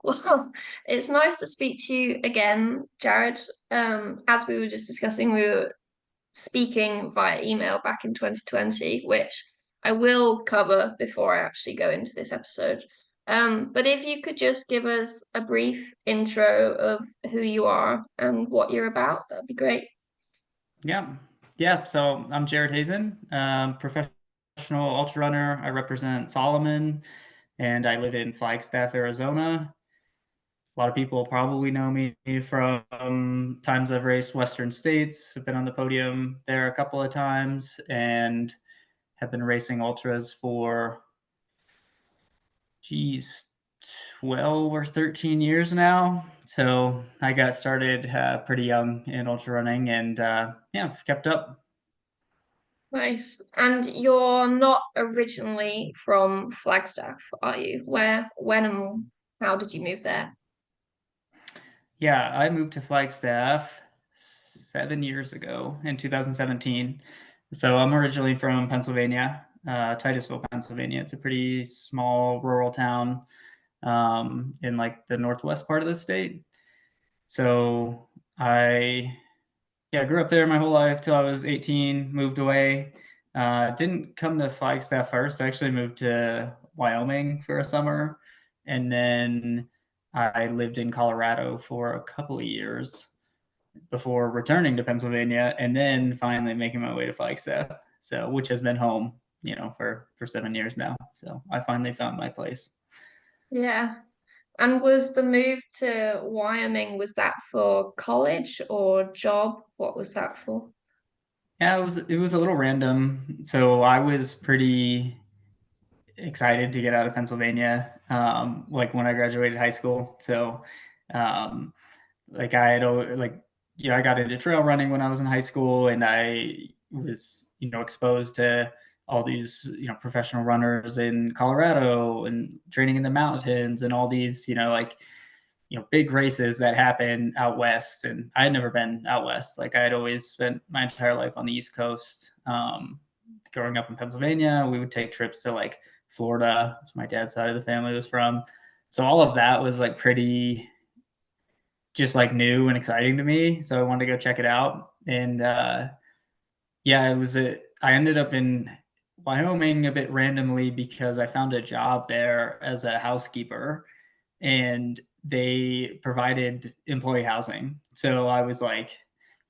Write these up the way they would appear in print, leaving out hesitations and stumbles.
Well, it's nice to speak to you again, Jared. As we were just discussing, we were speaking via email back in 2020, which I will cover before I actually go into this episode. But if you could just give us a brief intro of who you are and what you're about, that'd be great. Yeah. Yeah. So I'm Jared Hazen, professional ultra runner. I represent Salomon and I live in Flagstaff, Arizona. A lot of people probably know me from times I've raced Western States. I've been on the podium there a couple of times and have been racing ultras for, geez, 12 or 13 years now. So I got started pretty young in ultra running and yeah, I've kept up. Nice. And you're not originally from Flagstaff, are you? When, and how did you move there? Yeah, I moved to Flagstaff 7 years ago in 2017. So I'm originally from Pennsylvania, Titusville, Pennsylvania. It's a pretty small rural town in like the northwest part of the state. So I, yeah, grew up there my whole life till I was 18, moved away. Didn't come to Flagstaff first. I actually moved to Wyoming for a summer. And then I lived in Colorado for a couple of years before returning to Pennsylvania and then finally making my way to Flagstaff. So, which has been home, for 7 years now. So I finally found my place. Yeah. And was the move to Wyoming, was that for college or job? What was that for? Yeah, it was a little random. So I was pretty excited to get out of Pennsylvania, like when I graduated high school. So, um, like I had like I got into trail running when I was in high school, and I was exposed to all these professional runners in Colorado and training in the mountains and all these like big races that happen out west. And I had never been out west. Like I had always spent my entire life on the East Coast. Growing up in Pennsylvania, we would take trips to like Florida. That's my dad's side of the family was from. So all of that was like pretty just like new and exciting to me. So I wanted to go check it out. And yeah, I ended up in Wyoming a bit randomly because I found a job there as a housekeeper and they provided employee housing. So I was like,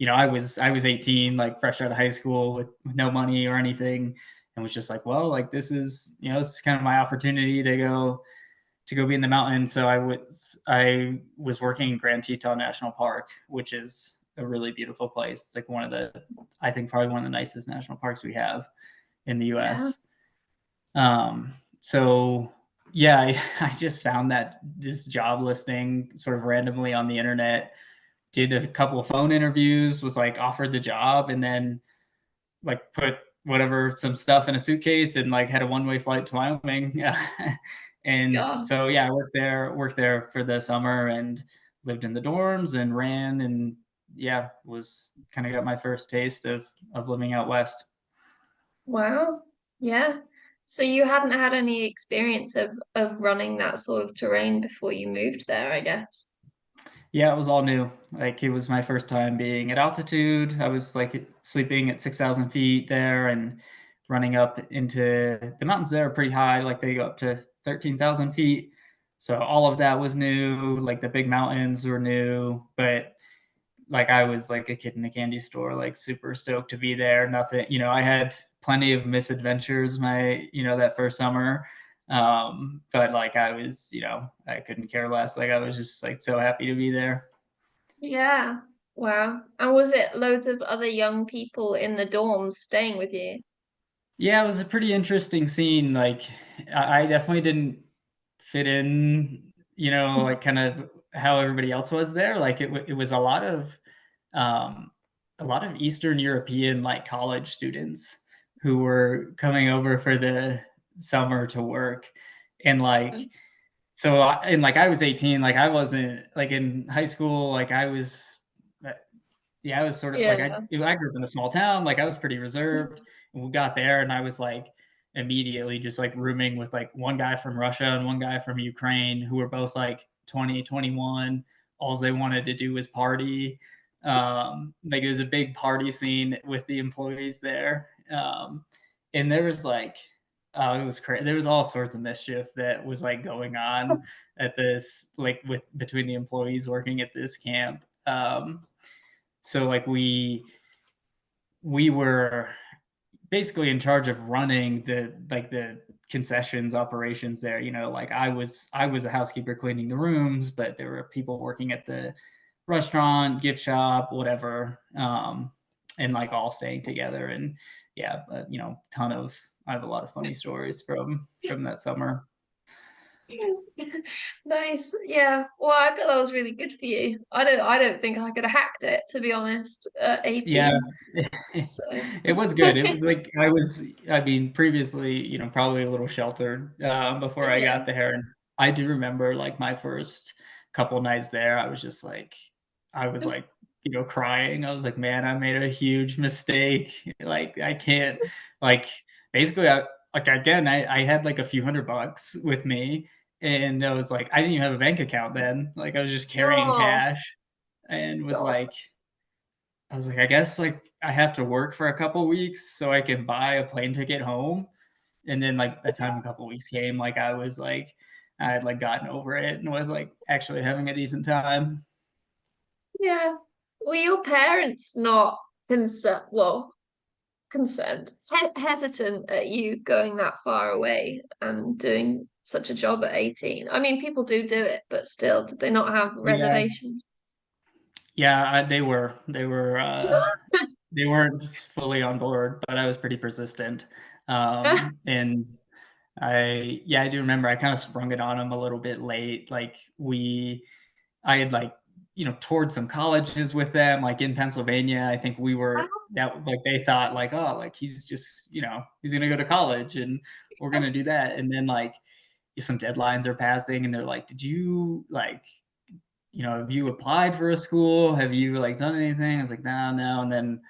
I was 18, like fresh out of high school with no money or anything, and was just like, well, like this is kind of my opportunity to go be in the mountains. So I was working in Grand Teton National Park, which is a really beautiful place. It's like I think probably one of the nicest national parks we have in the Yeah. U.S. So yeah, I just found that this job listing sort of randomly on the internet. Did a couple of phone interviews, was like offered the job, and then like put some stuff in a suitcase and like had a one-way flight to Wyoming. And God. so yeah, I worked there for the summer and lived in the dorms and ran and yeah, was kind of got my first taste of living out west. Wow. Yeah. So you hadn't had any experience of running that sort of terrain before you moved there, I guess. Yeah, it was all new. Like it was my first time being at altitude. I was like sleeping at 6,000 feet there and running up into the mountains there are pretty high. Like they go up to 13,000 feet. So all of that was new. Like the big mountains were new, but like I was like a kid in a candy store, like super stoked to be there. Nothing, I had plenty of misadventures that first summer. But like I couldn't care less. Like I was just like so happy to be there. Yeah. Wow. And was it loads of other young people in the dorms staying with you? Yeah, it was a pretty interesting scene. Like I definitely didn't fit in, like kind of how everybody else was there. Like it was um, a lot of Eastern European like college students who were coming over for the summer to work, and like and like I was 18, like I wasn't like in high school, like I was. Yeah, I was sort of like Yeah. I grew up in a small town, like I was pretty reserved. And we got there and I was like immediately just like rooming with like one guy from Russia and one guy from Ukraine who were both like 20, 21, all they wanted to do was party. Like it was a big party scene with the employees there. And there was like, it was crazy. There was all sorts of mischief that was like going on at this, like with between the employees working at this camp. So like we were basically in charge of running the concessions operations there. You know, like I was a housekeeper cleaning the rooms, but there were people working at the restaurant, gift shop, whatever, and like all staying together. And yeah, you know, ton of I have a lot of funny stories from that summer. Nice. Yeah. Well, I bet that was really good for you. I don't think I could have hacked it, to be honest, at Yeah, 18. So it was good. It was like I mean, previously, you know, probably a little sheltered before I yeah. got there. And I do remember like my first couple nights there, I was like, you know, crying. I was like, man, I made a huge mistake. Like, I can't, like, basically, like, again, I had like a few $100 with me. And I was like, I didn't even have a bank account then. Like, I was just carrying Oh cash and God. I was like, I guess like I have to work for a couple weeks so I can buy a plane ticket home. And then like by the time a couple weeks came, like I had like gotten over it and was like actually having a decent time. Yeah. Were your parents not concerned? Well, concerned, hesitant at you going that far away and doing such a job at 18? I mean, people do it, but still, did they not have Yeah. reservations? Yeah, they weren't fully on board, but I was pretty persistent. And I do remember I kind of sprung it on them a little bit late. I had like, you know, toured some colleges with them, like in Pennsylvania. I think we were that like they thought like, oh, like he's just, you know, he's gonna go to college and we're gonna do that. And then like some deadlines are passing and they're like, did you like, you know, have you applied for a school? Have you like done anything? I was like, no, no. And then,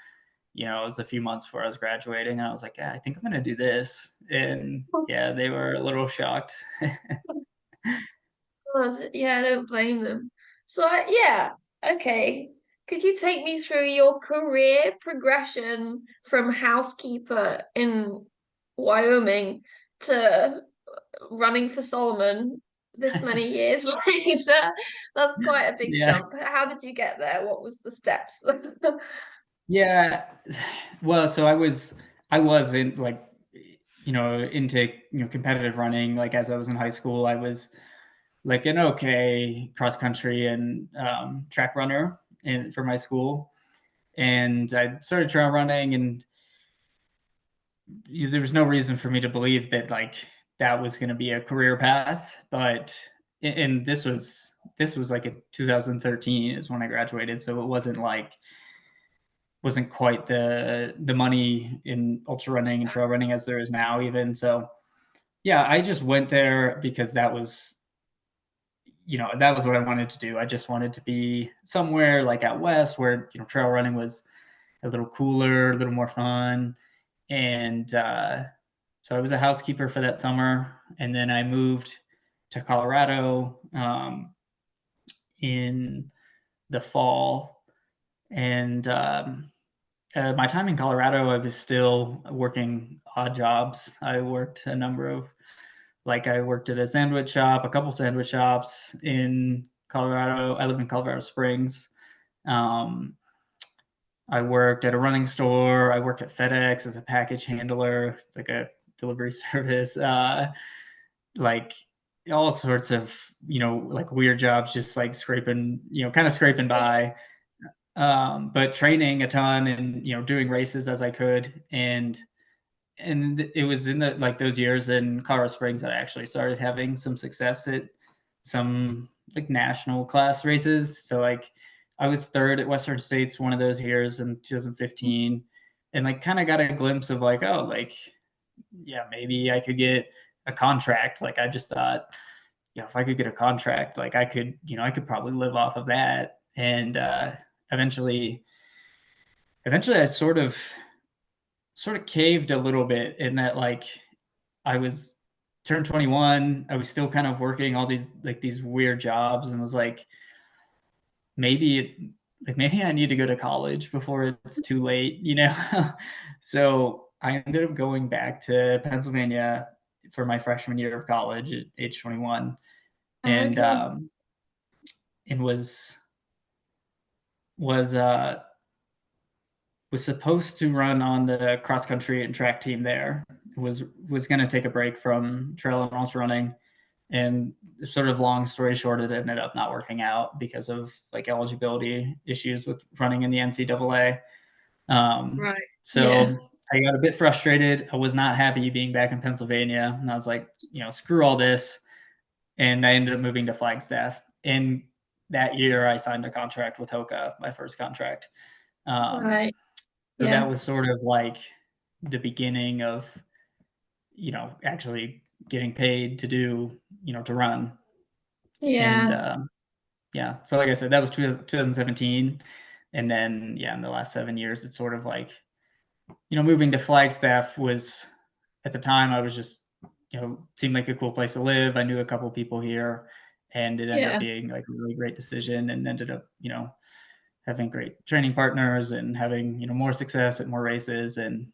you know, it was a few months before I was graduating and I was like, yeah, I think I'm gonna do this. And yeah, they were a little shocked. God, yeah, I don't blame them. So, yeah, okay. Could you take me through your career progression from housekeeper in Wyoming to running for Salomon this many years later? That's quite a big Yeah. jump. How did you get there? What was the steps? Yeah. Well, so I was in like, you know, into, you know, competitive running. Like as I was in high school, I was like an okay cross country and track runner in for my school. And I started trail running and there was no reason for me to believe that like that was going to be a career path. But and this was like in 2013 is when I graduated. So it wasn't quite the money in ultra running and trail running as there is now even. So yeah, I just went there because that was, you know, that was what I wanted to do. I just wanted to be somewhere like out west where, you know, trail running was a little cooler, a little more fun. And so I was a housekeeper for that summer. And then I moved to Colorado in the fall. And my time in Colorado, I was still working odd jobs. I worked a number of, like, I worked at a sandwich shop, a couple sandwich shops in Colorado. I live in Colorado Springs. Um, I worked at a running store. I worked at FedEx as a package handler. It's like a delivery service. Like all sorts of, you know, like weird jobs, just like scraping, you know, kind of scraping by. But training a ton and, you know, doing races as I could. And it was in the like those years in Colorado Springs that I actually started having some success at some like national class races. So like I was third at Western States one of those years in 2015 and like kind of got a glimpse of like, oh, like, yeah, maybe I could get a contract. Like I just thought, yeah, if I could get a contract, like I could, you know, I could probably live off of that. And eventually I sort of caved a little bit in that like I was turned 21. I was still kind of working all these weird jobs, and was like, maybe I need to go to college before it's too late, you know? So I ended up going back to Pennsylvania for my freshman year of college at age 21, and Okay. and was uh was supposed to run on the cross country and track team there. Was going to take a break from trail and ultra running, and sort of long story short, it ended up not working out because of like eligibility issues with running in the NCAA. Right. Yeah. So I got a bit frustrated. I was not happy being back in Pennsylvania, and I was like, screw all this. And I ended up moving to Flagstaff. And that year, I signed a contract with Hoka, my first contract. Um, Right. so that Yeah. was sort of like the beginning of, actually getting paid to do, to run. And Yeah. yeah, so like I said, that was 2017. And then, yeah, in the last 7 years, it's sort of like, moving to Flagstaff was, at the time, I was just, seemed like a cool place to live. I knew a couple people here, and it ended up Yeah. being like a really great decision, and ended up, having great training partners and having, more success at more races, and,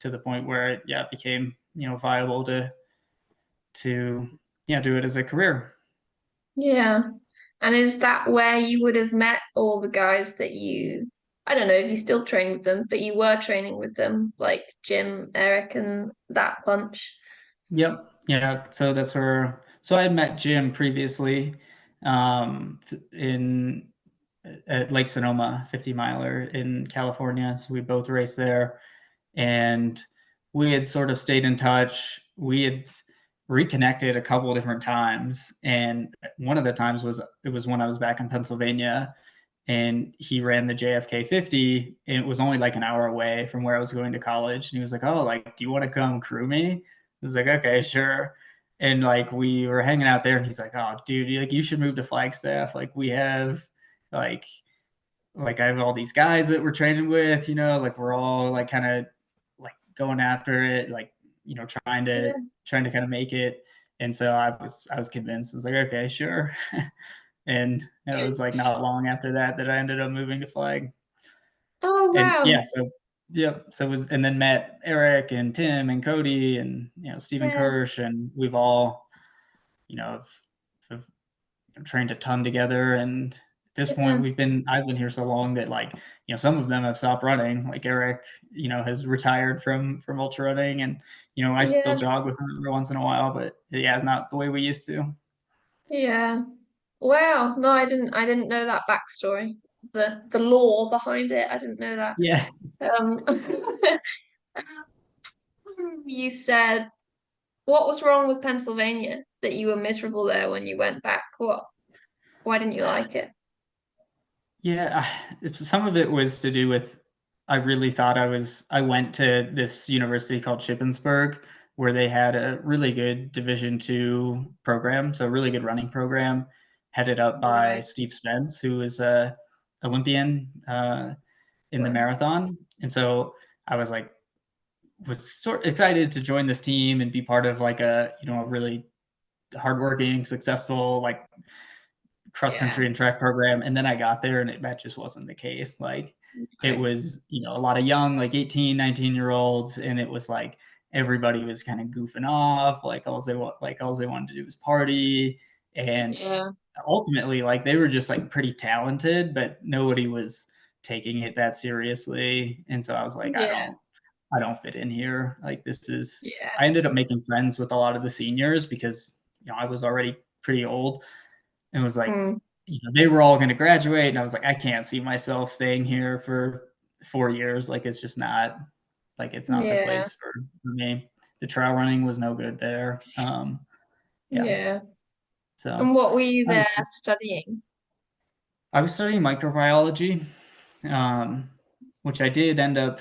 to the point where it, yeah, became, viable to, yeah, do it as a career. Yeah. And is that where you would have met all the guys that I don't know if you still train with them, but you were training with them, like Jim, Eric, and that bunch? Yep. Yeah. So that's where. So I had met Jim previously, in at Lake Sanoma, 50 miler in California. So we both raced there, and we had sort of stayed in touch. We had reconnected a couple of different times, and one of the times was when I was back in Pennsylvania, and he ran the JFK 50, and it was only like an hour away from where I was going to college. And he was like, "Oh, like, do you want to come crew me?" I was like, "Okay, sure." And like we were hanging out there, and he's like, "Oh, dude, you should move to Flagstaff. Like we have like I have all these guys that we're training with, like we're all like kind of like going after it, like, Yeah. trying to kind of make it." And so I was convinced. I was like, "Okay, sure." And it was like not long after that I ended up moving to Flag. Oh And yeah, wow. so yep, so it was, and then met Eric and Tim and Cody and, Stephen Yeah. Kirsch, and we've all, have trained a ton together. And at this point, Yeah. I've been here so long that, like, some of them have stopped running. Like Eric, has retired from ultra running, and, I still Yeah. jog with him every once in a while, but yeah, it's not the way we used to. Yeah. Wow. No, I didn't know that backstory. The lore behind it. I didn't know that. Yeah. Um you said what was wrong with Pennsylvania that you were miserable there when you went back? Why didn't you like it? Yeah, some of it was to do with, I really thought I went to this university called Shippensburg, where they had a really good Division II program, so a really good running program, headed up by Right. Steve Spence, who is a Olympian in the Right. marathon. And so I was sort of excited to join this team and be part of like a really hardworking, successful, like, cross Yeah. country and track program. And then I got there, and that just wasn't the case. Like, it Right. was, a lot of young, like 18, 19-year-olds. And it was like everybody was kind of goofing off. Like all they wanted to do was party. And Yeah. ultimately, like, they were just like pretty talented, but nobody was taking it that seriously. And so I was like, Yeah. I don't fit in here. Like, Yeah. I ended up making friends with a lot of the seniors because, I was already pretty old, and was like, Mm. they were all going to graduate, and I was like, I can't see myself staying here for 4 years. Like, it's just not, like, it's not the Yeah. place for me. The trail running was no good there. Yeah, Yeah. so And what were you I there was studying? I was studying microbiology, um, which I did end up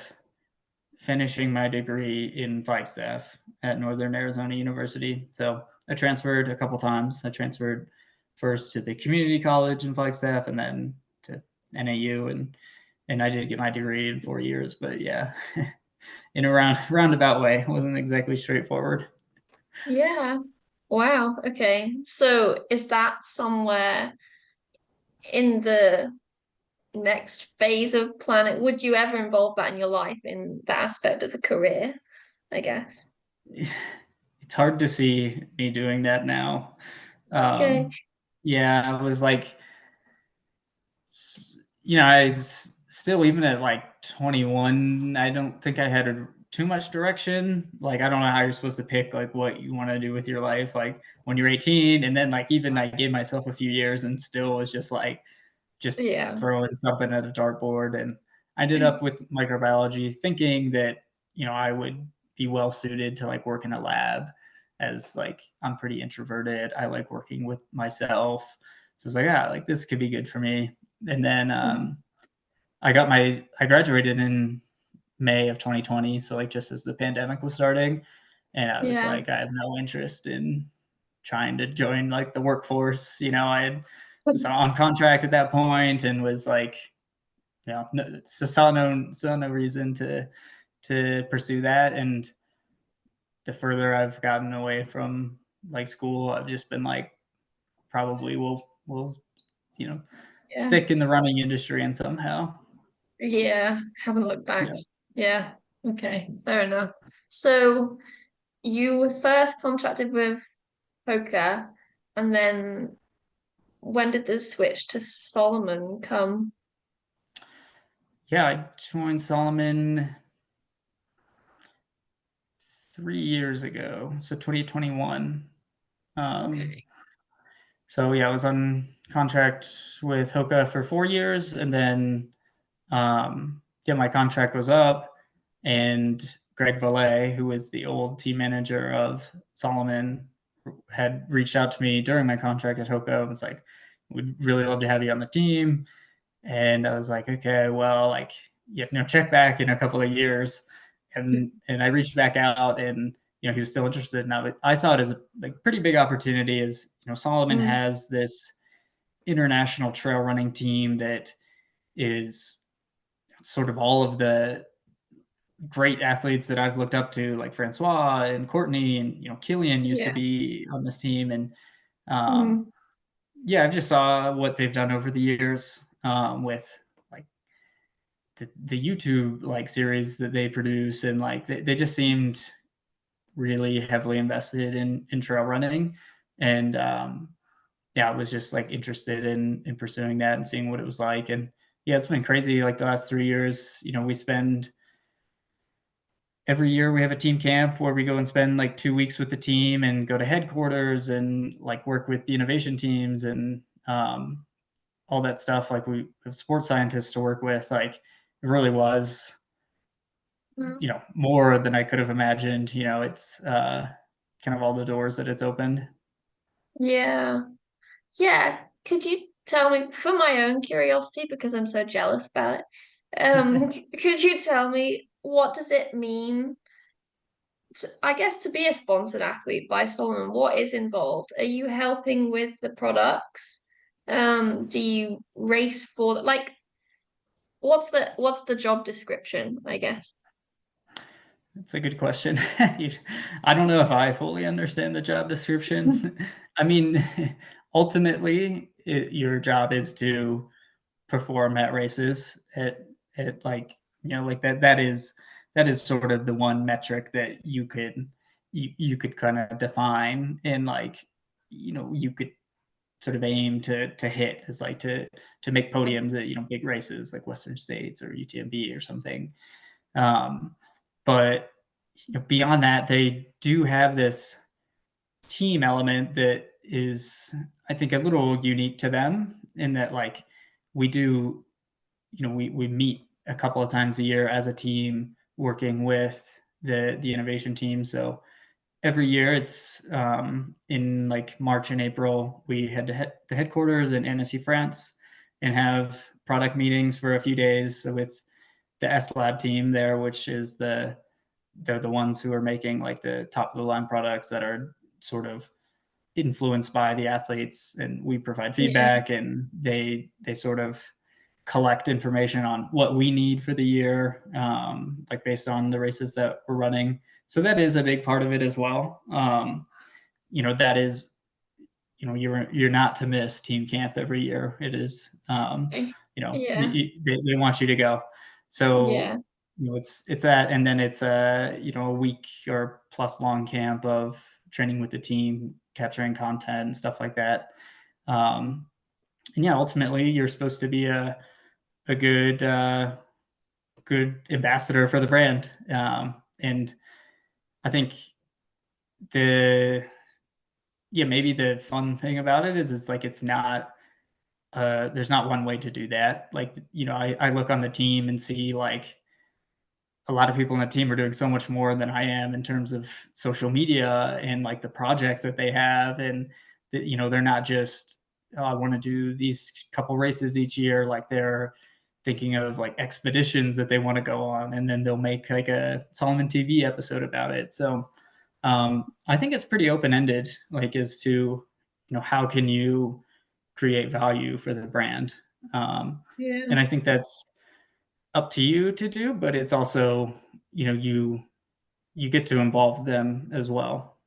finishing my degree in Flagstaff at Northern Arizona University. So I transferred a couple times. I transferred first to the community college in Flagstaff, and then to NAU, and I did get my degree in 4 years. But yeah, in a roundabout way, it wasn't exactly straightforward. Yeah. Wow. Okay. So is that somewhere in the next phase of planet? Would you ever involve that in your life in that aspect of the career, I guess? It's hard to see me doing that now. Okay. Um, yeah, I was like, I still, even at like 21, I don't think I had too much direction. Like, I don't know how you're supposed to pick like what you want to do with your life, like when you're 18, and then like even I gave myself a few years and still was just like just Yeah. throwing something at a dartboard. And I ended up with microbiology, thinking that I would be well suited to like work in a lab, as like I'm pretty introverted. I like working with myself, so it's like, yeah, like this could be good for me. And then I graduated in May of 2020, so like just as the pandemic was starting, and I was Yeah. like, I have no interest in trying to join like the workforce. Was on contract at that point and was like, no, saw no reason to pursue that. And the further I've gotten away from like school, I've just been like, probably will you know Yeah. stick in the running industry and somehow. Yeah. Haven't looked back. Yeah. Yeah. Okay. Fair enough. So you were first contracted with Poker, and then when did the switch to Solomon come? Yeah, I joined Salomon 3 years ago, so 2021. Um, Okay. so yeah, I was on contract with Hoka for 4 years, and then yeah, my contract was up, and Greg Valet, who was the old team manager of Solomon, had reached out to me during my contract at Hoka and was like, "We'd really love to have you on the team." And I was like, "Okay, well, like, check back in a couple of years." And I reached back out, and he was still interested. And I saw it as a like pretty big opportunity. As Solomon Mm, has this international trail running team that is sort of all of the great athletes that I've looked up to, like Francois and Courtney, and Killian used to yeah. be on this team. And um, Mm, yeah, I just saw what they've done over the years, with like the YouTube like series that they produce, and like they just seemed really heavily invested in trail running. And yeah, I was just like interested in pursuing that and seeing what it was like. And yeah, it's been crazy. Like the last 3 years, we spend every year we have a team camp where we go and spend like 2 weeks with the team and go to headquarters and like work with the innovation teams and all that stuff. Like we have sports scientists to work with. Like it really was, well, more than I could have imagined. It's kind of all the doors that it's opened. yeah. Yeah. Could you tell me, for my own curiosity, because I'm so jealous about it, could you tell me what does it mean I guess to be a sponsored athlete by someone, what is involved? Are you helping with the products? Do you race for like what's the job description, I guess? That's a good question. I don't know if I fully understand the job description. I mean, ultimately, your job is to perform at races at like like that is sort of the one metric that you could kind of define, and like you could sort of aim to hit, as like to make podiums at big races like Western States or UTMB or something. Um but beyond that, they do have this team element that is, I think, a little unique to them, in that like we do we meet a couple of times a year as a team working with the innovation team. So every year, it's in like March and April, we head to the headquarters in Annecy, France, and have product meetings for a few days with the S Lab team there, which is they're the ones who are making like the top of the line products that are sort of influenced by the athletes, and we provide Yeah. feedback, and they sort of collect information on what we need for the year, like based on the races that we're running. So that is a big part of it as well. That is, you're not to miss team camp every year. It is, Yeah. they want you to go. Yeah. So, it's that, and then it's a week or plus long camp of training with the team, capturing content and stuff like that. And yeah, ultimately you're supposed to be a good ambassador for the brand. And I think the maybe the fun thing about it is like it's not there's not one way to do that. Like, I look on the team and see like a lot of people on the team are doing so much more than I am in terms of social media and like the projects that they have. And they're not just, oh, I want to do these couple races each year. Like they're thinking of like expeditions that they want to go on, and then they'll make like a Salomon TV episode about it. So I think it's pretty open ended, like as to how can you create value for the brand. Yeah. And I think that's up to you to do, but it's also, you get to involve them as well.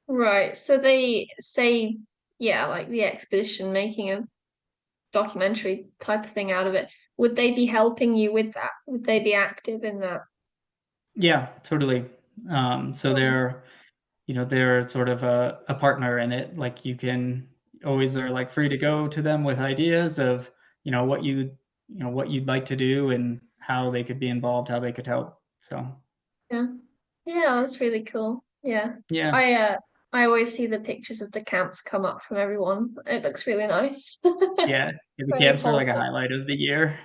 Right. So they say, yeah, like the expedition making a documentary type of thing out of it. Would they be helping you with that? Would they be active in that? Yeah, totally. So Oh, they're sort of a partner in it. Like you can always are like free to go to them with ideas of, what what you'd like to do and how they could be involved, how they could help. So yeah. Yeah, that's really cool. Yeah. yeah, I uh I always see the pictures of the camps come up from everyone. It looks really nice. yeah. The Very camps are like a wholesome. highlight of the year.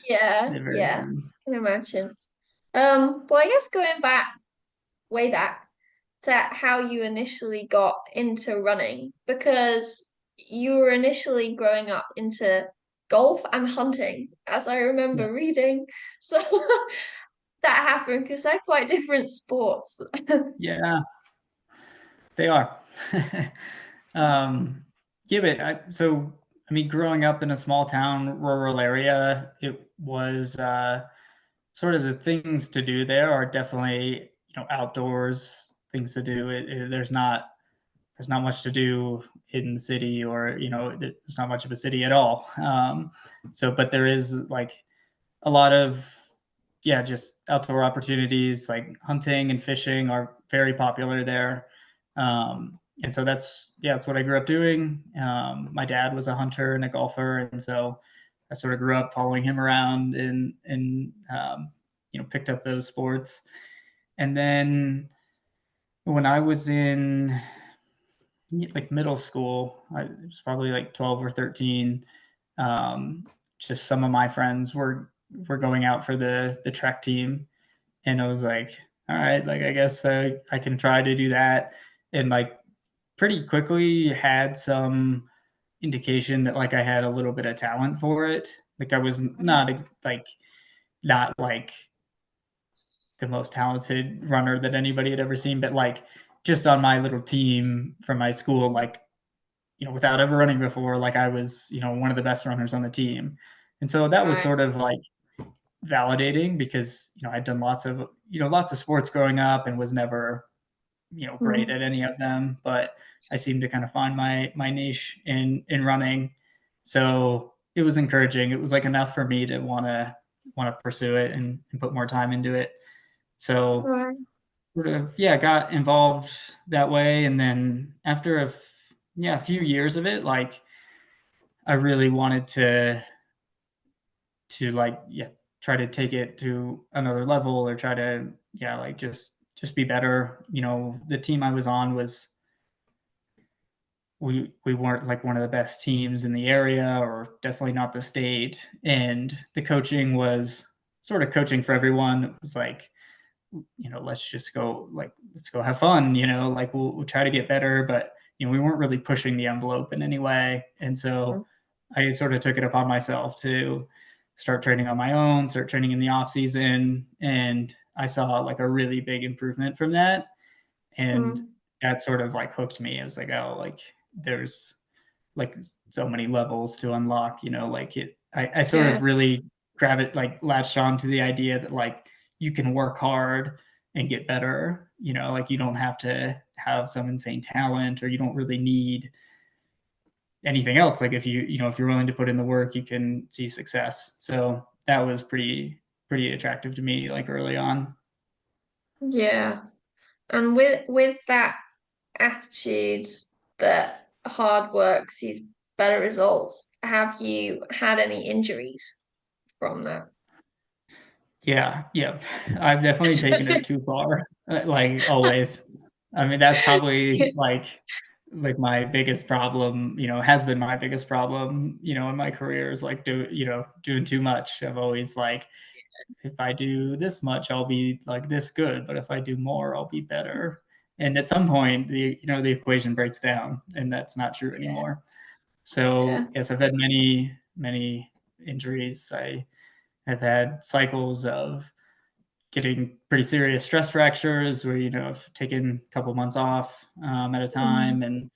Yeah, They're very yeah. fun. Can imagine. Well, I guess going back, way back to how you initially got into running, because you were initially growing up into golf and hunting, as I Yeah. remember reading. So that happened because they're quite different sports. Yeah, they are. um, yeah, but I mean, growing up in a small town, rural area, it was sort of the things to do there are definitely outdoors things to do. There's not much to do in the city, or there's not much of a city at all. But there is like a lot of, yeah, just outdoor opportunities like hunting and fishing are very popular there. And so that's what I grew up doing. My dad was a hunter and a golfer, and so I sort of grew up following him around and picked up those sports. And then when I was in like middle school, I was probably like 12 or 13. Um, just some of my friends were going out for the track team, and I was like, all right, like I guess I can try to do that, and like pretty quickly had some indication that like I had a little bit of talent for it. Like I was not like the most talented runner that anybody had ever seen, but like just on my little team from my school, like without ever running before, like I was, one of the best runners on the team. And so that was Right. sort of like validating because, I'd done lots of sports growing up and was never, great Mm. at any of them, but I seemed to kind of find my niche in running. So it was encouraging. It was like enough for me to want to pursue it and put more time into it. So Right. sort of, yeah, got involved that way. And then after a few years of it, like I really wanted to like, yeah, try to take it to another level or try to, yeah, like just be better. The team I was on was we weren't like one of the best teams in the area or definitely not the state. And the coaching was sort of coaching for everyone. It was like, let's go have fun, like we'll try to get better, but we weren't really pushing the envelope in any way. And Mm. so I sort of took it upon myself to start training on my own, start training in the off season, and I saw like a really big improvement from that. And Mm. that sort of like hooked me. I was like, oh, like there's like so many levels to unlock, like I sort Yeah. of really latched on to the idea that like you can work hard and get better, like you don't have to have some insane talent, or you don't really need anything else. Like if you're willing to put in the work, you can see success. So that was pretty attractive to me, like early on. Yeah. And with that attitude that hard work sees better results, have you had any injuries from that? Yeah, yeah. I've definitely taken it too far, like always. I mean, that's probably like my biggest problem, has been my biggest problem, in my career is like doing too much. I've always like, if I do this much, I'll be like this good, but if I do more, I'll be better. And at some point, the equation breaks down, and that's not true Yeah, anymore. yeah. So yes, I've had many injuries. I have had cycles of getting pretty serious stress fractures where I've taken a couple months off at a Mm. time, and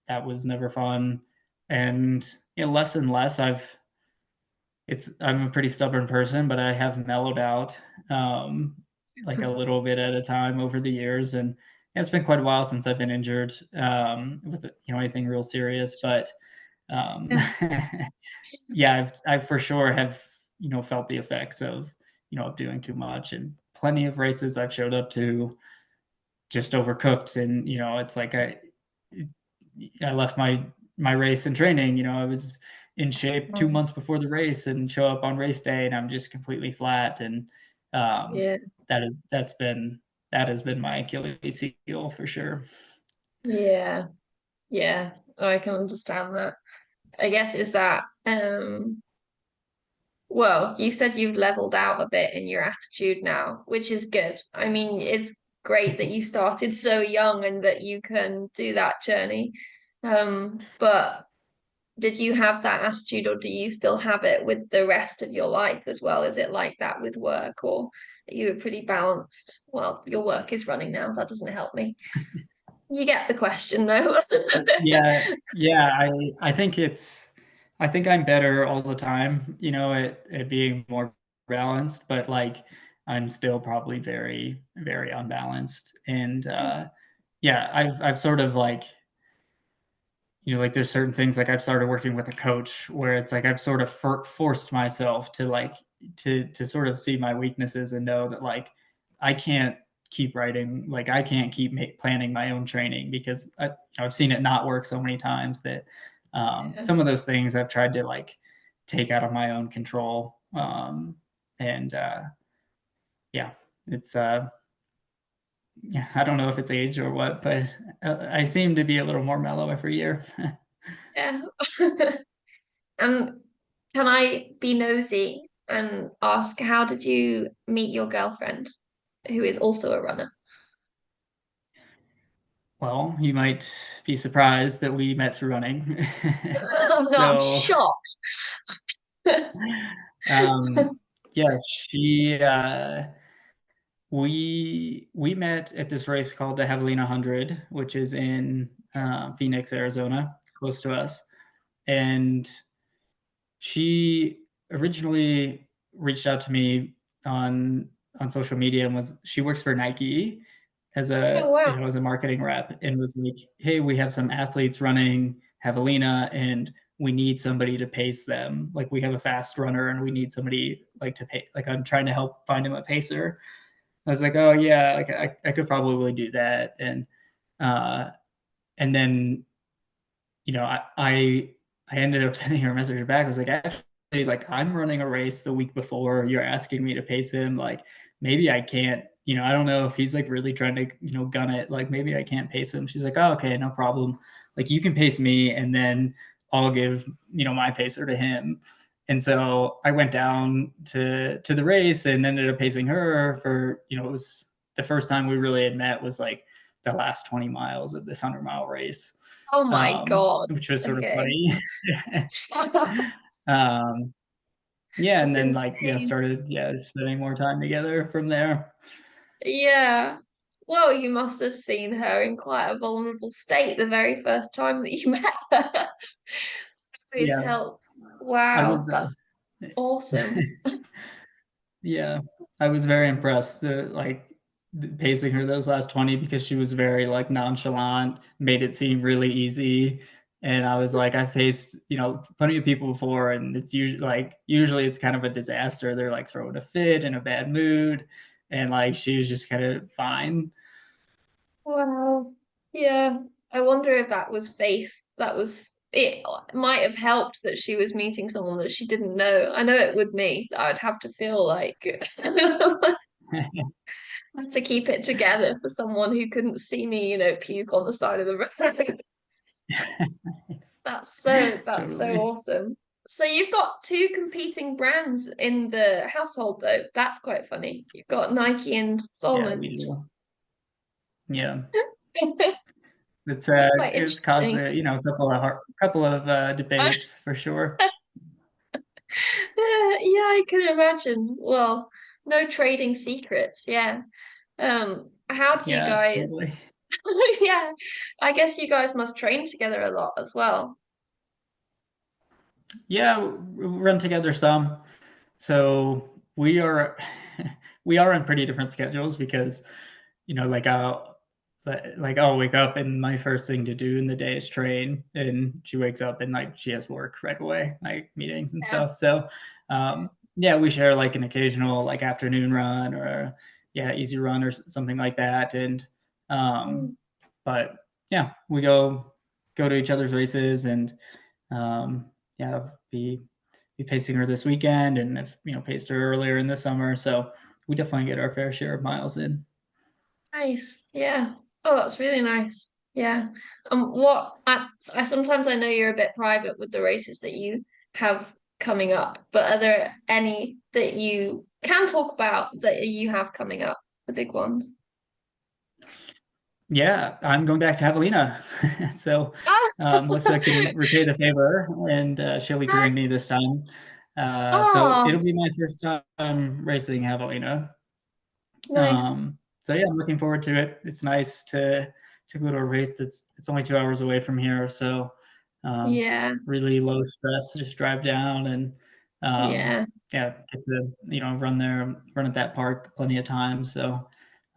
that was never fun. And less and less I'm a pretty stubborn person, but I have mellowed out um, like a little bit at a time over the years, and it's been quite a while since I've been injured with anything real serious. But um, Yeah, yeah, I for sure have felt the effects of doing too much, and plenty of races I've showed up to just overcooked, and it's like I left my race and training. I was in shape 2 months before the race and show up on race day, and I'm just completely flat. And um, yeah, that has been my Achilles heel for sure. yeah, yeah. I can understand that. I guess is that well, you said you've leveled out a bit in your attitude now, which is good. I mean, it's great that you started so young and that you can do that journey. But did you have that attitude, or do you still have it with the rest of your life as well? Is it like that with work, or are you pretty balanced? Well, your work is running now. That doesn't help me. You get the question though. Yeah, yeah, I think I'm better all the time, at being more balanced, but like I'm still probably very, very unbalanced. And yeah, I've sort of like, like there's certain things like I've started working with a coach where it's like I've sort of forced myself to like to sort of see my weaknesses and know that like I can't keep writing, like I can't keep planning my own training because I've seen it not work so many times that Yeah, some of those things I've tried to like take out of my own control. And yeah, it's yeah, I don't know if it's age or what, but I seem to be a little more mellow every year. yeah. And can I be nosy and ask, how did you meet your girlfriend, who is also a runner? Well, you might be surprised that we met through running. I'm not, I'm So, shocked. um, yeah, we met at this race called the Javelina 100, which is in Phoenix, Arizona, close to us. And she originally reached out to me on social media and she works for Nike as Oh, a wow. as a marketing rep, and was like, "Hey, we have some athletes running Javelina and we need somebody to pace them. Like we have a fast runner and we need somebody like to pay, like I'm trying to help find him a pacer." I was like, "Oh yeah, like I could probably do that." Uh and then I ended up sending her a message back. I was like, actually, like I'm running a race the week before. You're asking me to pace him. Like maybe I can't. I don't know if he's like really trying to gun it. Like maybe I can't pace him. She's like, oh, okay, no problem. Like you can pace me, and then I'll give my pacer to him. And so I went down to the race and ended up pacing her for it was the first time we really had met was like the last 20 miles of this 100-mile race, Oh my God. which was sort of Okay. funny. um, yeah, and That's then like insane. started spending more time together from there. Yeah. Well, you must have seen her in quite a vulnerable state the very first time that you met her. always Yeah, helps. I Wow, was, that's awesome. yeah, I was very impressed, like, pacing her those last 20 because she was very, like, nonchalant, made it seem really easy, and I was like, I've paced, plenty of people before, and it's usually it's kind of a disaster. They're, like, throwing a fit, in a bad mood, and, like, she was just kinda fine. Wow. Yeah. I wonder if that was it might have helped that she was meeting someone that she didn't know. I know it would me. I'd have to feel like I had to keep it together for someone who couldn't see me, puke on the side of the road. That's so Totally. awesome. So you've got two competing brands in the household though. That's quite funny. You've got Nike and Yeah, Solomon. we do. Yeah. It's, That's quite it's caused, interesting. a couple of, debates for sure. Yeah, I can imagine. Well, no trading secrets, yeah. How do you Yeah, guys totally. yeah, I guess you guys must train together a lot as well. Yeah, we run together some. So we are we are on pretty different schedules because, like I'll wake up and my first thing to do in the day is train, and she wakes up and like she has work right away, like meetings and Yeah. stuff. So yeah, we share like an occasional like afternoon run or yeah, easy run or something like that. And um Mm, but yeah, we go to each other's races and yeah, be pacing her this weekend, and have paced her earlier in the summer. So we definitely get our fair share of miles in. nice. Yeah. Oh, that's really nice. Yeah. I sometimes I know you're a bit private with the races that you have coming up, but are there any that you can talk about that you have coming up, the big ones? Yeah, I'm going back to Javelina, so Melissa can repay the favor, and she'll be crewing me Nice. this time. So Oh, it'll be my first time racing Javelina. nice. So yeah, I'm looking forward to it. It's nice to go to a race that's it's only 2 hours away from here, so Yeah, really low stress. Just drive down and yeah, yeah, get to run there, run at that park plenty of times. So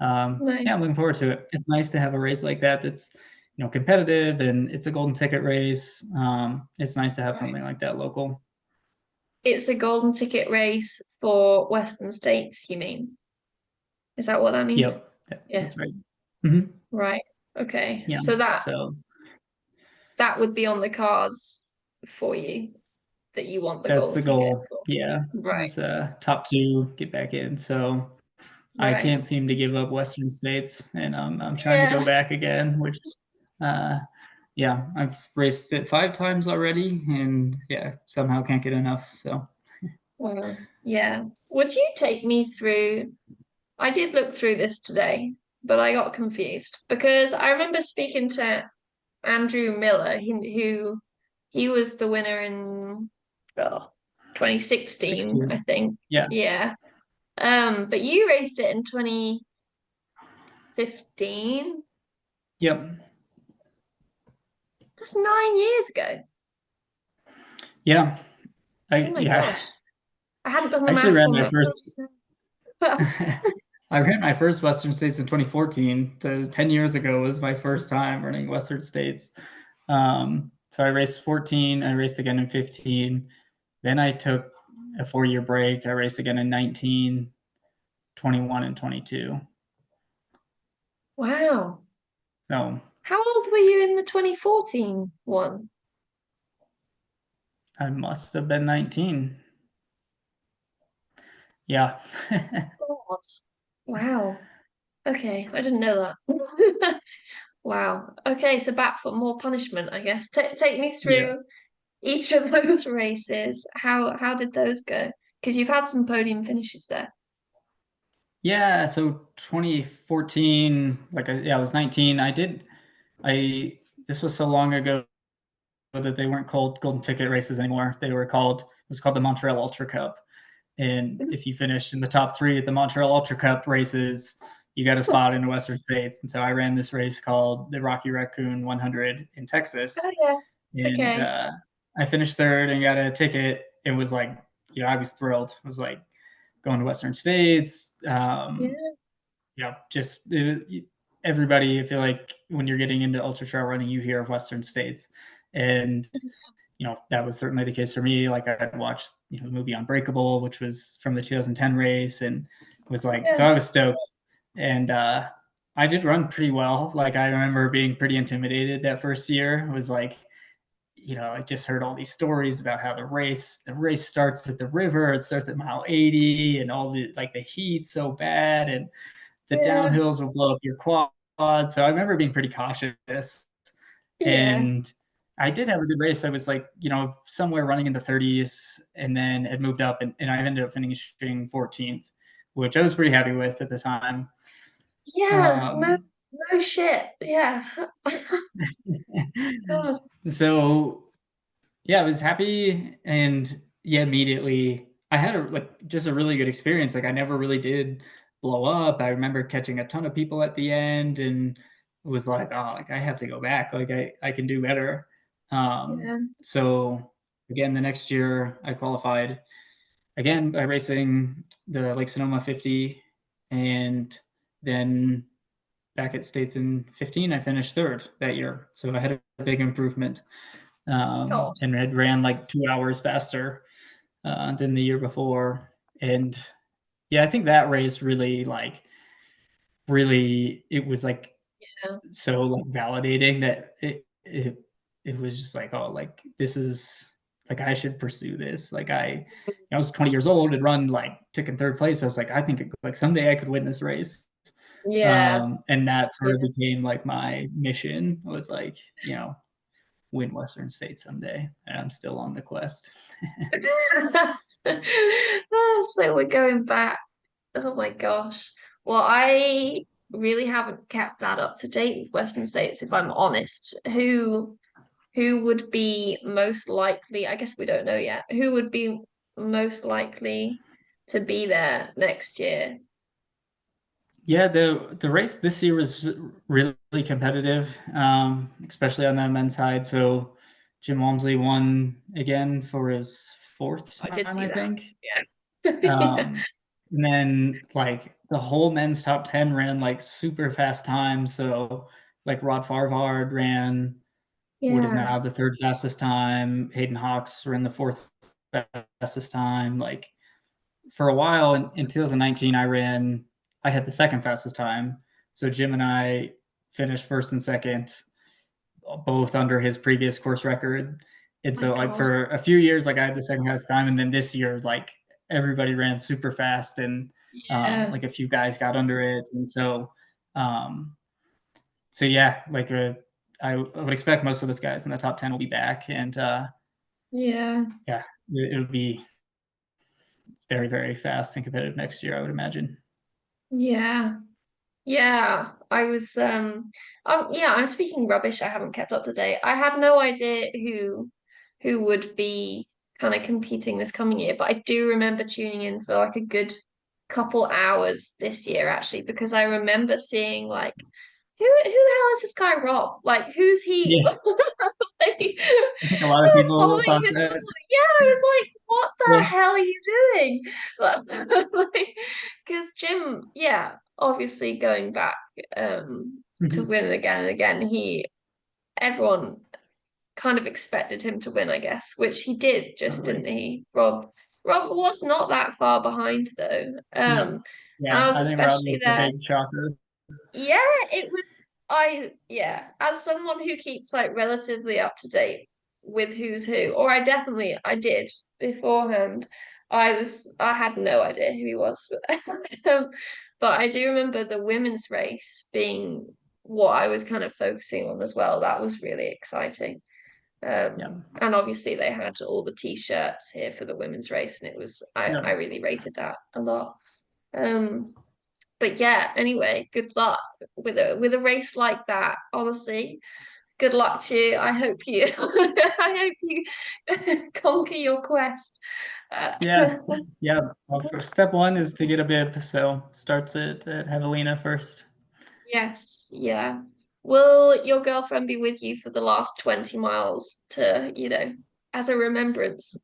yeah, I'm nice. looking forward to it. It's nice to have a race like that that's competitive, and it's a golden ticket race. It's nice to have Right. something like that local. It's a golden ticket race for Western States, you mean? Is that what that means? Yep, Yeah, that's right. Mhm. right. Okay. Yeah, So so that would be on the cards for you that you want the that's golden the ticket goal. for. Yeah, Right, is top two get back in. So I right. can't seem to give up Western States, and I'm trying to go Yeah. back again. Which, uh, yeah, I've raced it 5 times already, and yeah, somehow can't get enough. So Well, yeah. Would you take me through? I did look through this today, but I got confused because I remember speaking to Andrew Miller, who he was the winner in oh, 2016, I 16, think. yeah, Yeah. But you raced it in 2015. yep, That's 9 years ago. yeah. Oh I my yeah, gosh. I hadn't done I the actually maths ran on my that. first. I ran my first Western States in 2014. So 10 years ago was my first time running Western States. So I raced 14. I raced again in 15. Then I took a 4-year break. I raced again in 19, 21, and 22. Wow. So How old were you in the 2014 one? I must have been 19. Yeah. God. Wow. Okay, I didn't know that. Wow. Okay, so back for more punishment, I guess. Take me Yeah. through each of those races. How did those go? Because you've had some podium finishes there. Yeah. So 2014, yeah, I was 19. This was so long ago that they weren't called golden ticket races anymore. It was called the Montreal Ultra Cup. And if you finished in the top 3 at the Montreal Ultra Cup races, you got a spot in the Western States. And so I ran this race called the Rocky Raccoon 100 in Texas. Oh yeah. And Okay. I finished third and got a ticket. It was like, I was thrilled. It was like going to Western States. Yeah. Just everybody. I feel like when you're getting into ultra trail running, you hear of Western States, and that was certainly the case for me. Like I had watched the movie Unbreakable, which was from the 2010 race, and was like, so Yeah. I was stoked, and I did run pretty well. Like I remember being pretty intimidated that first year. It was like, I just heard all these stories about how the race starts at the river. It starts at mile 80, and all the heat so bad, and the Yeah. downhills will blow up your quad. So I remember being pretty cautious, Yeah. and I did have a good race. I was like, somewhere running in the 30s, and then had moved up, and I ended up finishing 14th, which I was pretty happy with at the time. Yeah. No, Um, no shit. Yeah. God. so yeah, I was happy, and yeah, immediately I had just a really good experience. Like I never really did blow up. I remember catching a ton of people at the end, and was like, oh, like I have to go back. Like I can do better. Yeah. So again, the next year I qualified again by racing the Lake Sanoma 50, and then back at States in 15, I finished third that year. So I had a big improvement, God. and had ran like 2 hours faster than the year before. And yeah, I think that race really, it was like Yeah. so like validating that it was just like, oh, like this is like I should pursue this. Like I was 20 years old and run like took in third place. I was like, I think like someday I could win this race. Yeah. And that sort of Yeah. became like my mission, was like, win Western States someday, and I'm still on the quest. So we're going back. Oh my gosh. Well, I really haven't kept that up to date with Western States, if I'm honest. Who would be most likely? I guess we don't know yet. Who would be most likely to be there next year? Yeah, the race this year was really competitive, especially on the men's side. So Jim Walmsley won again for his fourth I did time, see I that. think. Yes. And then like the whole men's top 10 ran like super fast times. So like Rod Farvard ran what is Yeah. now the third fastest time. Hayden Hawks ran the fourth fastest time. Like for a while in 2019, I had the second fastest time. So Jim and I finished first and second, both under his previous course record. And My so like God. for a few years, like I had the second fastest time. And then this year, like everybody ran super fast, and Yeah. like a few guys got under it. And um, so yeah, like I would expect most of those guys in the top 10 will be back. And Yeah. yeah, it'll be very, very fast and competitive next year, I would imagine. Yeah. Yeah, I'm speaking rubbish. I haven't kept up to date. I had no idea who would be kind of competing this coming year, but I do remember tuning in for like a good couple hours this year actually, because I remember seeing like who the hell is this guy Rob? Like who's he? Yeah, Like, I think a lot of people following thought his that. yeah, I was like, what the Yeah. hell are you doing? Like, because Jim, yeah, obviously going back to Mhm. win again and again, everyone kind of expected him to win, I guess, which he did, just Totally. didn't he? Rob was not that far behind though. No. And I Yeah, was I think Rob especially was the there. big shocker. Yeah, it was yeah, as someone who keeps like relatively up to date with who's who, or I did beforehand. I had no idea who he was. Um, but I do remember the women's race being what I was kind of focusing on as well. That was really exciting. Yeah. And obviously they had all the t-shirts here for the women's race, and I Yeah. really rated that a lot. Um, but yeah, anyway, good luck with a race like that. Honestly, good luck to you. I hope you I hope you conquer your quest. Yeah. Yeah. Well, step one is to get a bib. So starts at Javelina first. Yes, yeah. Will your girlfriend be with you for the last 20 miles to, as a remembrance?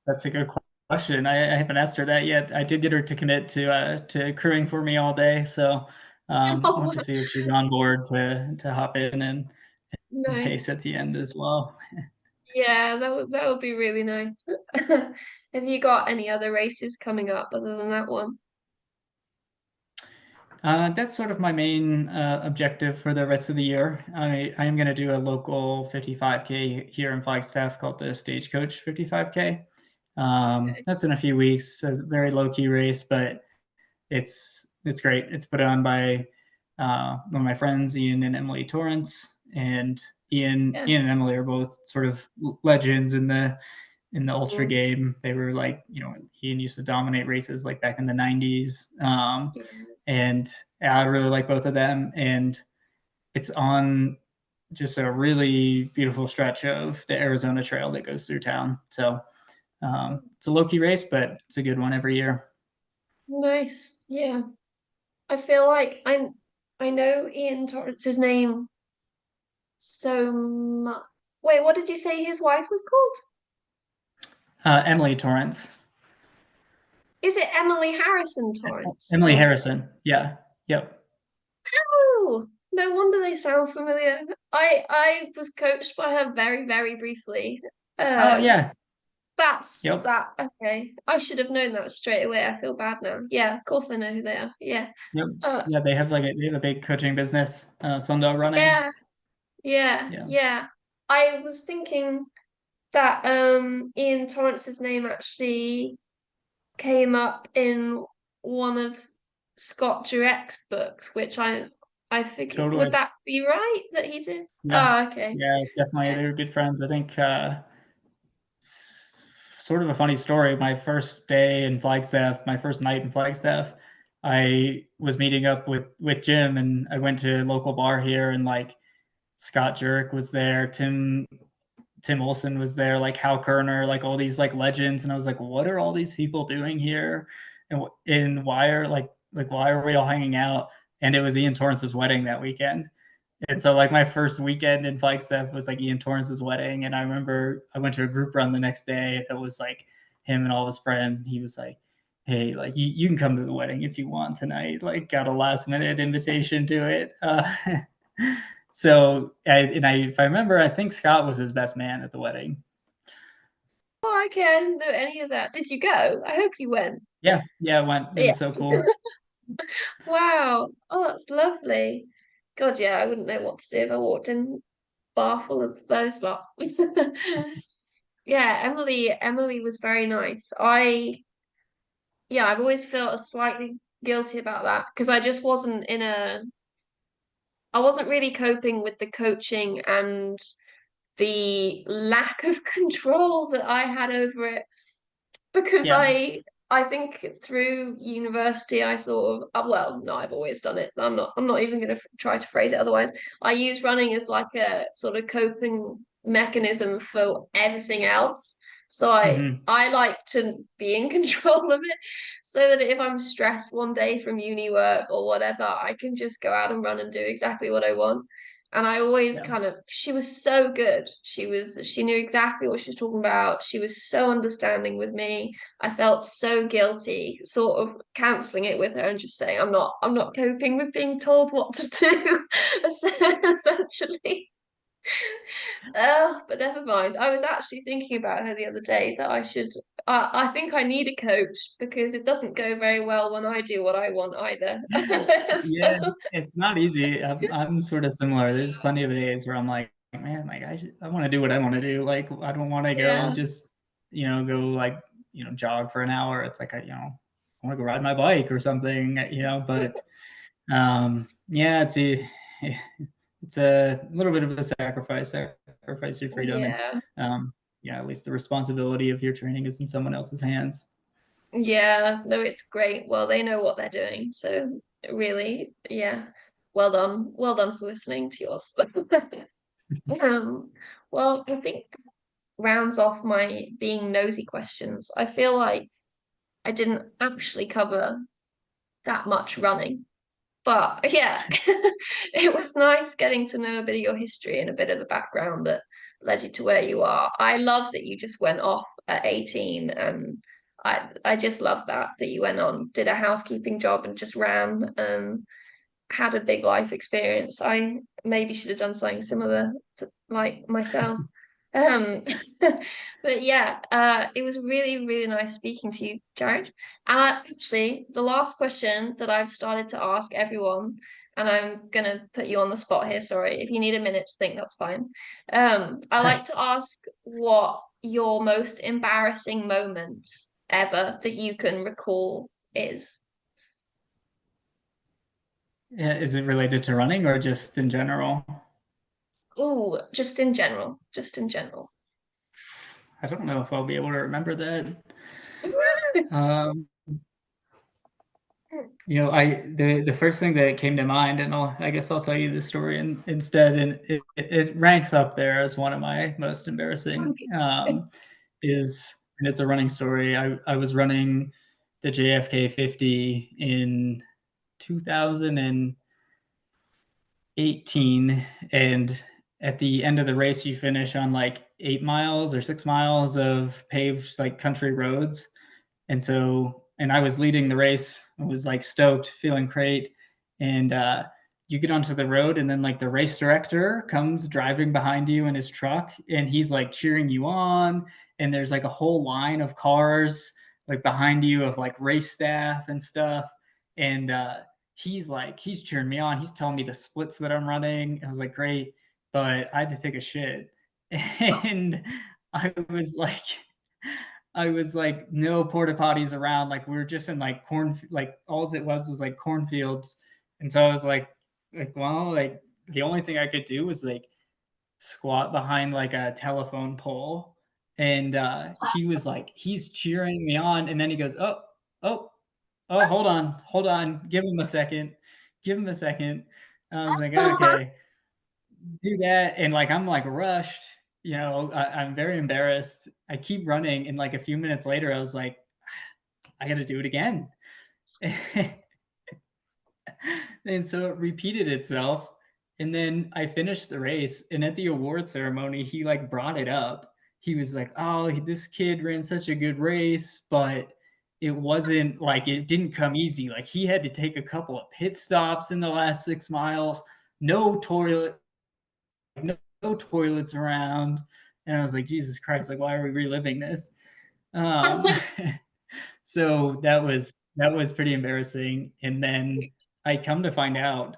That's a good question. I haven't asked her that yet. I did get her to commit to crewing for me all day, so want Oh, to see if she's on board to hop in and nice. pace at the end as well. Yeah, that would be really nice. Have you got any other races coming up other than that one? That's sort of my main objective for the rest of the year. I am going to do a local 55K here in Flagstaff called the Stagecoach 55K. Okay. That's in a few weeks. It's a very low key race, but it's great. It's put on by one of my friends, Ian and Emily Torrance, and Yeah. Ian and Emily are both sort of legends in the ultra Mm, game. They were like, Ian used to dominate races like back in the 90s. yeah. And I really like both of them. And it's on just a really beautiful stretch of the Arizona Trail that goes through town. So it's a low key race, but it's a good one every year. Nice. Yeah. I feel like I know Ian Torrance's name so much. Wait, what did you say his wife was called? Emily Torrance. Is it Emily Harrison Torrance? Emily Or Harrison. Yeah. Yep. oh, no wonder they sound familiar. I was coached by her very, very briefly. Oh, Uh, yeah. that's Yep. that. Okay, I should have known that straight away. I feel bad now. Yeah, of course I know who they are. Yeah. Yep. Uh, Yeah. They have a big coaching business, Sundial Running. yeah, yeah, Yeah. yeah. I was thinking that Ian Torrance's name actually came up in one of Scott Jurek's books, which I figured would Totally. that be right that he did? Yeah. Oh, okay. Yeah. Definitely. Yeah. They were good friends. I think it's sort of a funny story. My first day in Flagstaff, my first night in Flagstaff, I was meeting up with Jim, and I went to a local bar here, and like Scott Jurek was there, Tim Olson was there, like Hal Kerner, like all these like legends, and I was like, what are all these people doing here, and why are why are we all hanging out? And it was Ian Torrance's wedding that weekend, and so like my first weekend in Flagstaff was like Ian Torrance's wedding, and I remember I went to a group run the next day that was like him and all his friends, and he was like, hey, like you can come to the wedding if you want tonight, like got a last minute invitation to it. So if I remember, I think Scott was his best man at the wedding. Oh, okay. I didn't know any of that. Did you go? I hope you went. Yeah, yeah, it went. It Yeah. was so cool. Wow. Oh, that's lovely. God, yeah, I wouldn't know what to do if I walked in bar full of those lot. Yeah, Emily was very nice. Yeah, I've always felt slightly guilty about that because I wasn't really coping with the coaching and the lack of control that I had over it because Yeah. I think through university I sort of well no I've always done it. I'm not even going to try to phrase it otherwise. I use running as like a sort of coping mechanism for everything else. So Hmm. I like to be in control of it so that if I'm stressed one day from uni work or whatever, I can just go out and run and do exactly what I want. And I always Yeah. kind of, she was so good. She knew exactly what she was talking about. She was so understanding with me. I felt so guilty, sort of canceling it with her and just saying, I'm not coping with being told what to do, essentially. But never mind. I was actually thinking about her the other day that I think I need a coach because it doesn't go very well when I do what I want either. Yeah, So, it's not easy. I'm sort of similar. There's plenty of days where I'm like, man, like I want to do what I want to do. Like I don't want to go yeah. just go like jog for an hour. It's like I want to go ride my bike or something. But yeah, it's a little bit of a sacrifice your freedom, and Yeah. yeah, at least the responsibility of your training is in someone else's hands. Yeah, no, it's great. Well, they know what they're doing. So really, yeah. Well done. Well done for listening to yours. Um, well, I think rounds off my being nosy questions. I feel like I didn't actually cover that much running. But yeah, it was nice getting to know a bit of your history and a bit of the background that led you to where you are. I love that you just went off at 18, and I just love that you went on, did a housekeeping job and just ran and had a big life experience. I maybe should have done something similar to like myself. Um, but yeah, it was really, really nice speaking to you, Jared. And actually, the last question that I've started to ask everyone, and I'm gonna put you on the spot here, sorry. If you need a minute to think, that's fine. I like to ask what your most embarrassing moment ever that you can recall is. Yeah, is it related to running or just in general? Oh, just in general, just in general. I don't know if I'll be able to remember that. Um, the first thing that came to mind, and I guess I'll tell you the story instead, and it ranks up there as one of my most embarrassing. Is and it's a running story. I was running the JFK 50 in 2018, and at the end of the race, you finish on like 8 miles or 6 miles of paved like country roads. And I was leading the race. I was like stoked, feeling great. And you get onto the road, and then like the race director comes driving behind you in his truck, and he's like cheering you on. And there's like a whole line of cars like behind you of like race staff and stuff. And he's cheering me on. He's telling me the splits that I'm running. I was like, great, but I had to take a shit. And I was like, I was like, no porta potties around. Like we were just in like like all it was like cornfields. And so I was well, like the only thing I could do was like squat behind like a telephone pole. And he was like, he's cheering me on. And then he goes, oh, oh, hold on. Give him a second. Give him a second. I was like, okay, do that. And like, I'm like rushed, I'm very embarrassed. I keep running. And like a few minutes later, I was like, I got to do it again. And so it repeated itself. And then I finished the race. And at the award ceremony, he like brought it up. He was like, oh, this kid ran such a good race, but it wasn't like it didn't come easy. Like he had to take a couple of pit stops in the last 6 miles, no toilet, no toilets around. And I was like, Jesus Christ, like, why are we reliving this? Um, so that was pretty embarrassing. And then I come to find out,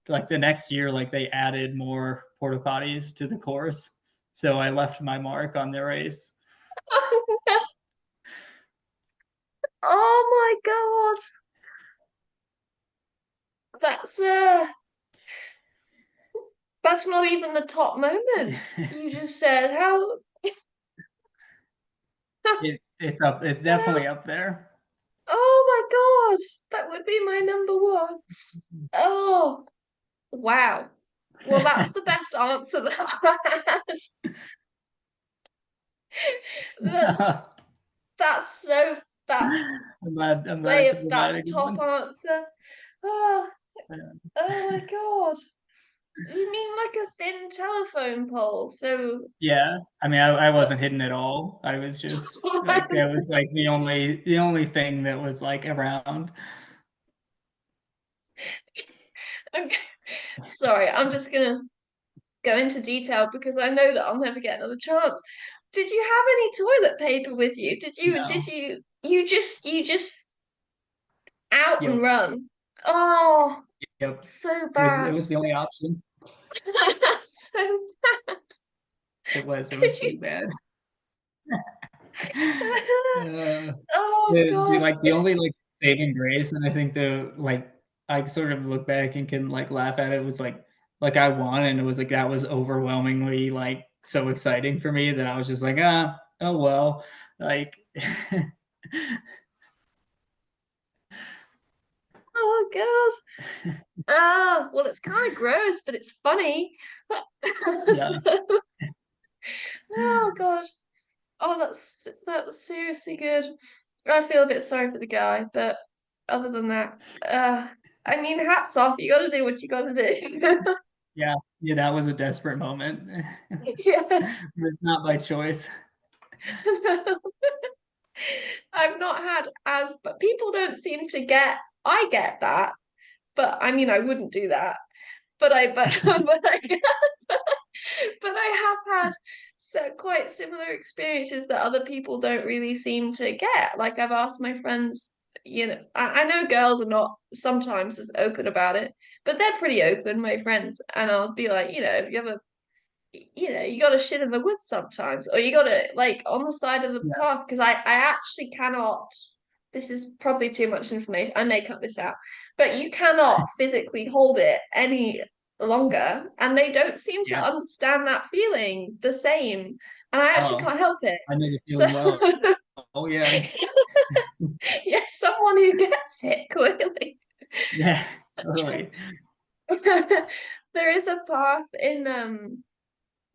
like the next year, like they added more porta potties to the course. So I left my mark on the race. Oh my God. That's that's not even the top moment. You just said how It's up. It's definitely up there. oh my God. That would be my number one. Oh wow. Well, that's the best answer that I had. That's that's so that's I'm glad I they could provide that's a good top one. answer. Oh, Yeah. oh my God. You mean like a thin telephone pole? So Yeah, I mean, I wasn't hidden at all. I was just like that was like the only thing that was like around. okay. Sorry, I'm just gonna go into detail because I know that I'll never get another chance. Did you have any toilet paper with you? Did No. you just out and Yep. run? Oh, Yep. so It bad. was the only option. So bad. It was Could pretty you? bad. Uh, Oh the God. like the only like saving grace, and I think the like I sort of look back and can like laugh at it was like I won, and it was like that was overwhelmingly like so exciting for me that I was just like, oh well, like Oh God. Ah, well, it's kind of gross, but it's funny. yeah. So, oh God. Oh, that's seriously good. I feel a bit sorry for the guy, but other than that, I mean, hats off. You got to do what you got to do. Yeah, yeah, that was a desperate moment. Yeah. It's not by choice. I've not had as, but people don't seem to get, I get that, but I mean, I wouldn't do that. But I have had quite similar experiences that other people don't really seem to get. Like I've asked my friends, I know girls are not sometimes as open about it, but they're pretty open, my friends. And I'll be like, you ever you got to shit in the woods sometimes, or you got to like on the side of the Yeah. path. Because I actually cannot. This is probably too much information. I may cut this out, but you cannot physically hold it any longer, and they don't seem to Yeah. understand that feeling the same. And I actually Oh, can't help it. I know the So, feeling well. Oh, yeah. yes, someone who gets it clearly. Yeah, totally. There is a path in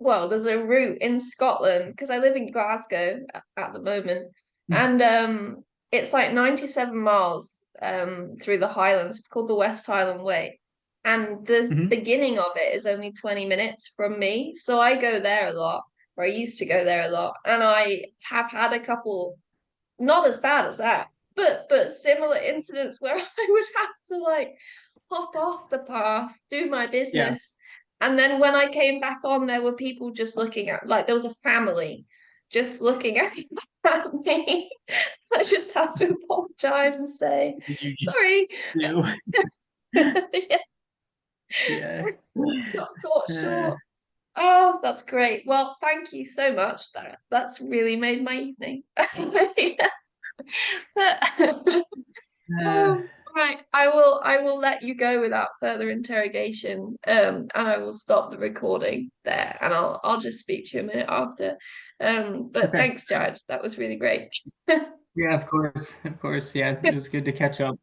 well, there's a route in Scotland because I live in Glasgow at the moment, and it's like 97 miles through the Highlands. It's called the West Highland Way, and the Mhm. beginning of it is only 20 minutes from me, so I go there a lot, or I used to go there a lot, and I have had a couple not as bad as that, but similar incidents where I would have to like hop off the path, do my Yeah. business. And then when I came back on, there were people just looking at like there was a family just looking at me. I just had to apologize and say, Did you sorry. do? Yeah, Yeah. got caught short. Oh, that's great. Well, thank you so much. That's really made my evening. Uh, Right, I will let you go without further interrogation. And I will stop the recording there and I'll just speak to you a minute after. But okay. thanks, Jared. That was really great. Yeah, of course. Of course. Yeah, it was good to catch up.